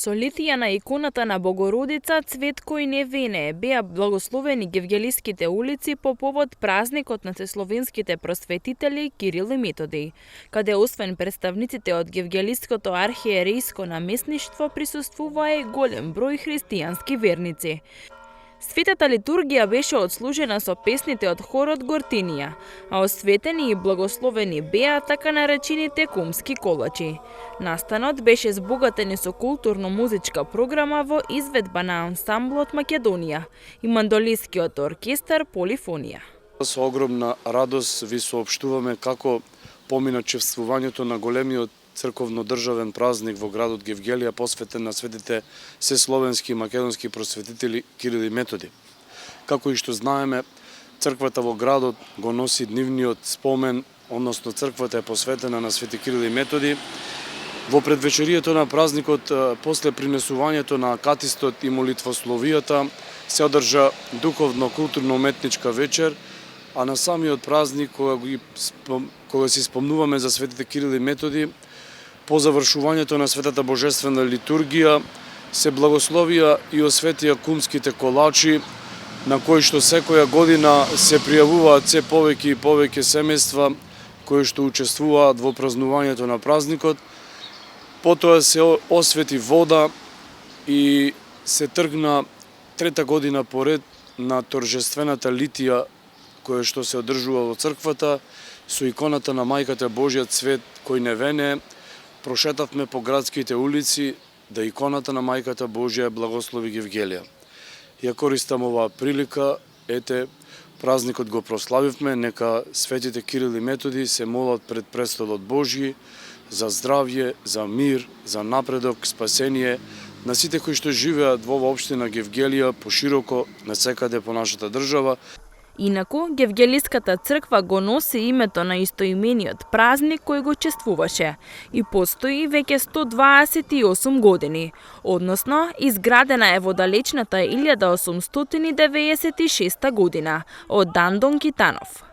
Со литија на иконата на Богородица, Цветко и Невене беа благословени гевгелиските улици по повод празникот на словенските просветители Кирил и Методи, каде освен представниците од гевгелиското архиерејско наместништво присуствуваа и голем број христијански верници. Светата литургија беше отслужена со песните од хорот Гортинија, а осветени и благословени беа така наречените кумски колачи. Настанот беше збогатен со културно-музичка програма во изведба на ансамблот Македонија и мандолискиот оркестар Полифонија. Со огромна радост ви соопштуваме како помина чествувањето на големиот црковно-државен празник во градот Гевгелија, посветен на светите сесловенски и македонски просветители Кирил и Методи. Како и што знаеме, црквата во градот го носи нивниот спомен, односно црквата е посветена на свети Кирил и Методи. Во предвечерието на празникот, после принесувањето на акатистот и молитвословијата, се одржа духовно-културно-уметничка вечер, а на самиот празник, кога си спомнуваме за светите Кирил и Методи, по завршувањето на светата божествена литургија, се благословија и осветија кумските колачи, на кои што секоја година се пријавуваат се повеќе и повеќе семејства кои што учествуваат во празнувањето на празникот. Потоа се освети вода и се тргна трета година поред на торжествената литија која што се одржува во црквата со иконата на Мајката Божјиот Цвет кој Невене. Прошетавме по градските улици да иконата на Мајката Божја благослови Гевгелија. Ја користам оваа прилика, ете, празникот го прославивме, нека светите Кирил и Методи се молат пред престолот Божји за здравје, за мир, за напредок, спасение на сите кои што живеат во оваа општина Гевгелија, пошироко, насекаде по нашата држава. Инаку, Гевгелиската црква го носи името на истоимениот празник кој го чествуваше и постои веќе 128 години, односно изградена е во далечната 1896 година од Дандон Китанов.